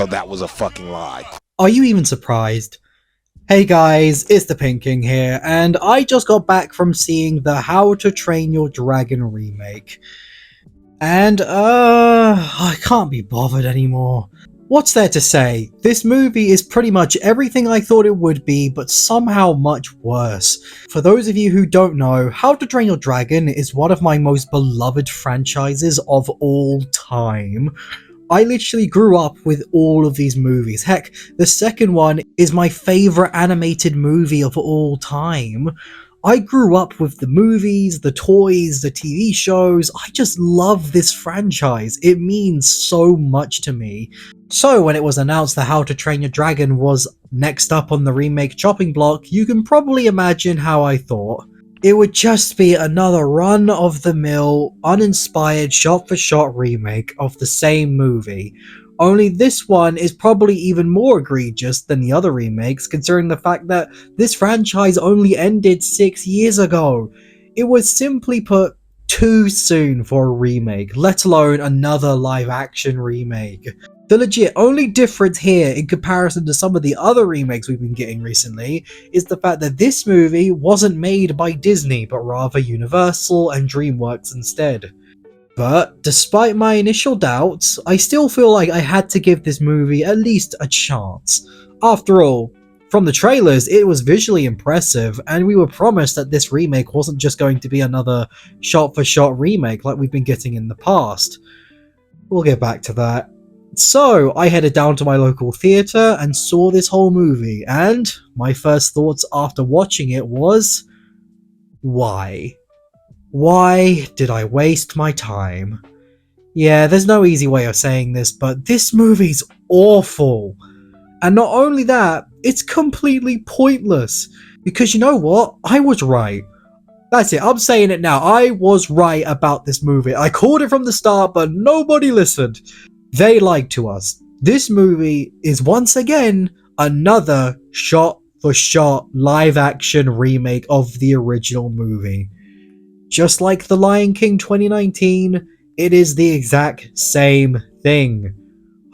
so that was a fucking lie. Are you even surprised? Hey guys, it's the Pink King here, and I just got back from seeing the How to Train Your Dragon remake. And, I can't be bothered anymore. What's there to say? This movie is pretty much everything I thought it would be, but somehow much worse. For those of you who don't know, How to Train Your Dragon is one of my most beloved franchises of all time. I literally grew up with all of these movies. Heck, the second one is my favorite animated movie of all time. I grew up with the movies, the toys, the TV shows. I just love this franchise. It means so much to me. So when it was announced that How to Train Your Dragon was next up on the remake chopping block, you can probably imagine how I thought. It would just be another run-of-the-mill, uninspired shot-for-shot remake of the same movie. Only this one is probably even more egregious than the other remakes, considering the fact that this franchise only ended 6 years ago. It was simply put too soon for a remake, let alone another live-action remake. The legit only difference here in comparison to some of the other remakes we've been getting recently is the fact that this movie wasn't made by Disney, but rather Universal and DreamWorks instead. But despite my initial doubts, I still feel like I had to give this movie at least a chance. After all, from the trailers, it was visually impressive, and we were promised that this remake wasn't just going to be another shot-for-shot remake like we've been getting in the past. We'll get back to that. So, I headed down to my local theatre and saw this whole movie, and my first thoughts after watching it was, why? Why did I waste my time? Yeah, there's no easy way of saying this, but this movie's awful. And not only that, it's completely pointless. Because you know what? I was right. That's it, I'm saying it now. I was right about this movie. I called it from the start, but nobody listened. They lied to us. This movie is once again another shot-for-shot live-action remake of the original movie. Just like The Lion King 2019, it is the exact same thing.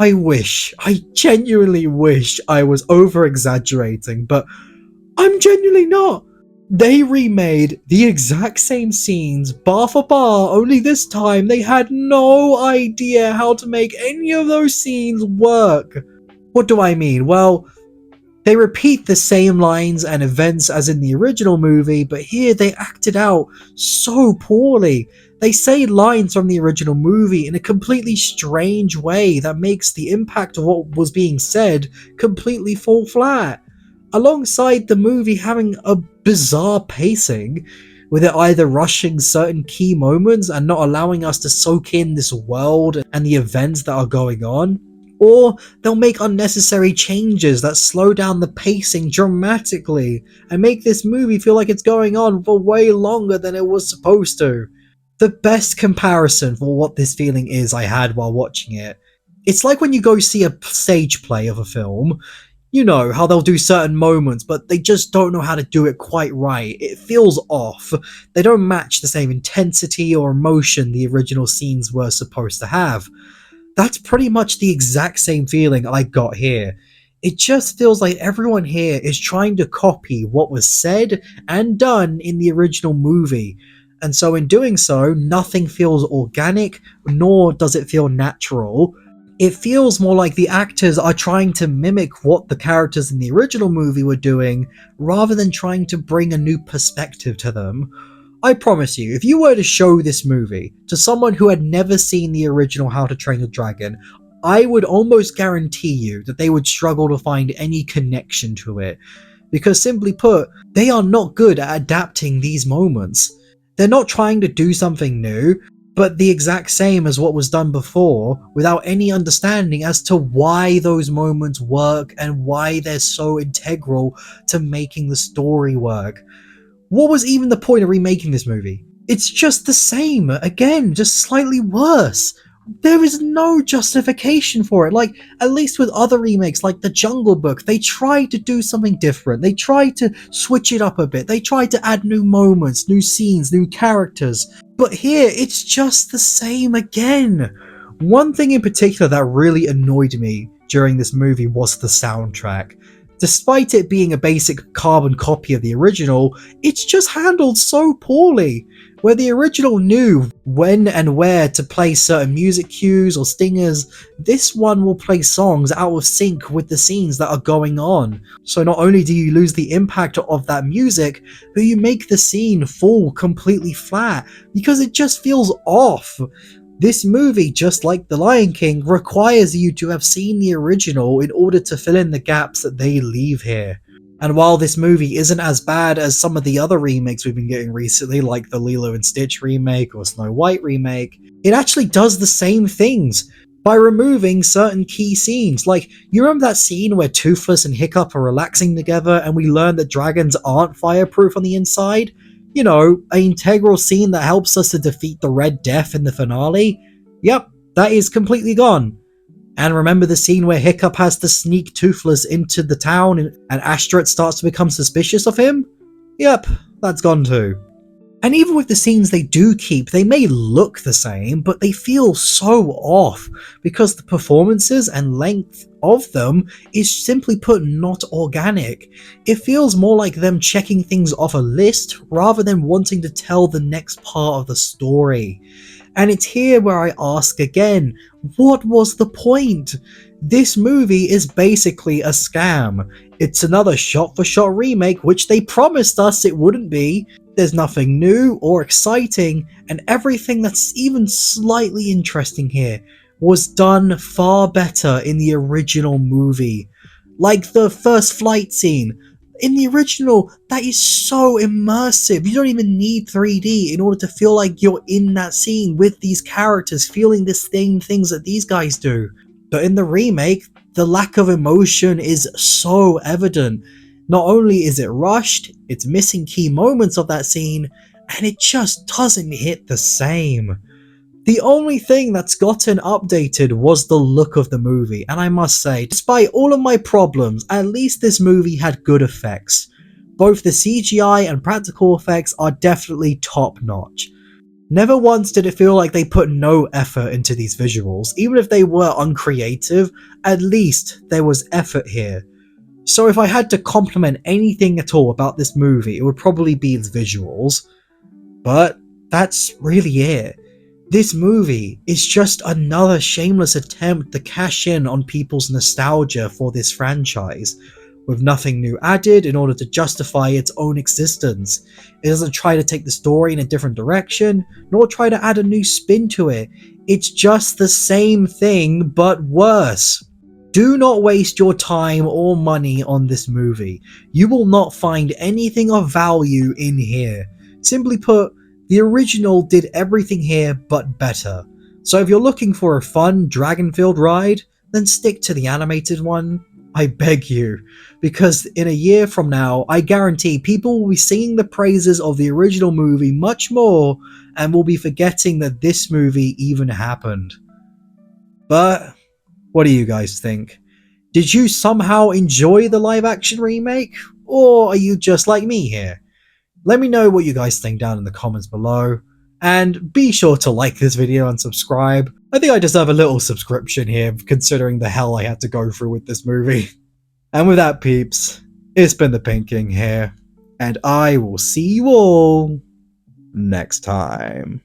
I genuinely wish I was over-exaggerating, but I'm genuinely not. They remade the exact same scenes, bar for bar, only this time they had no idea how to make any of those scenes work. What do I mean? Well, they repeat the same lines and events as in the original movie, but here they acted out so poorly. They say lines from the original movie in a completely strange way that makes the impact of what was being said completely fall flat. Alongside the movie having a bizarre pacing, with it either rushing certain key moments and not allowing us to soak in this world and the events that are going on, or they'll make unnecessary changes that slow down the pacing dramatically and make this movie feel like it's going on for way longer than it was supposed to. The best comparison for what this feeling is I had while watching it, it's like when you go see a stage play of a film. You know, how they'll do certain moments, but they just don't know how to do it quite right. It feels off. They don't match the same intensity or emotion the original scenes were supposed to have. That's pretty much the exact same feeling I got here. It just feels like everyone here is trying to copy what was said and done in the original movie. And so in doing so, nothing feels organic, nor does it feel natural. It feels more like the actors are trying to mimic what the characters in the original movie were doing, rather than trying to bring a new perspective to them. I promise you, if you were to show this movie to someone who had never seen the original How to Train Your Dragon, I would almost guarantee you that they would struggle to find any connection to it. Because simply put, they are not good at adapting these moments. They're not trying to do something new, but the exact same as what was done before, without any understanding as to why those moments work and why they're so integral to making the story work. What was even the point of remaking this movie? It's just the same, again, just slightly worse. There is no justification for it. Like, at least with other remakes, like The Jungle Book, they tried to do something different. They tried to switch it up a bit. They tried to add new moments, new scenes, new characters. But here, it's just the same again. One thing in particular that really annoyed me during this movie was the soundtrack. Despite it being a basic carbon copy of the original, it's just handled so poorly. Where the original knew when and where to play certain music cues or stingers, this one will play songs out of sync with the scenes that are going on. So not only do you lose the impact of that music, but you make the scene fall completely flat because it just feels off. This movie, just like The Lion King, requires you to have seen the original in order to fill in the gaps that they leave here. And while this movie isn't as bad as some of the other remakes we've been getting recently, like the Lilo and Stitch remake or Snow White remake, it actually does the same things by removing certain key scenes. Like, you remember that scene where Toothless and Hiccup are relaxing together and we learn that dragons aren't fireproof on the inside? You know, an integral scene that helps us to defeat the Red Death in the finale? Yep, that is completely gone. And remember the scene where Hiccup has to sneak Toothless into the town and Asteroid starts to become suspicious of him? Yep, that's gone too. And even with the scenes they do keep, they may look the same, but they feel so off because the performances and length of them is simply put not organic. It feels more like them checking things off a list rather than wanting to tell the next part of the story. And it's here where I ask again, what was the point? This movie is basically a scam. It's another shot-for-shot remake, which they promised us it wouldn't be. There's nothing new or exciting, and everything that's even slightly interesting here was done far better in the original movie. Like the first flight scene. In the original, that is so immersive. You don't even need 3D in order to feel like you're in that scene with these characters, feeling the same things that these guys do. But in the remake, the lack of emotion is so evident. Not only is it rushed, it's missing key moments of that scene, and it just doesn't hit the same. The only thing that's gotten updated was the look of the movie, and I must say, despite all of my problems, at least this movie had good effects. Both the CGI and practical effects are definitely top notch. Never once did it feel like they put no effort into these visuals. Even if they were uncreative, at least there was effort here. So if I had to compliment anything at all about this movie, it would probably be its visuals. But that's really it. This movie is just another shameless attempt to cash in on people's nostalgia for this franchise, with nothing new added in order to justify its own existence. It doesn't try to take the story in a different direction, nor try to add a new spin to it. It's just the same thing, but worse. Do not waste your time or money on this movie. You will not find anything of value in here. Simply put, the original did everything here but better. So if you're looking for a fun dragon-filled ride, then stick to the animated one. I beg you, because in a year from now, I guarantee people will be singing the praises of the original movie much more and will be forgetting that this movie even happened. But what do you guys think? Did you somehow enjoy the live-action remake? Or are you just like me here? Let me know what you guys think down in the comments below, and be sure to like this video and subscribe. I think I deserve a little subscription here, considering the hell I had to go through with this movie. And with that, peeps, it's been the Pink King here, and I will see you all next time.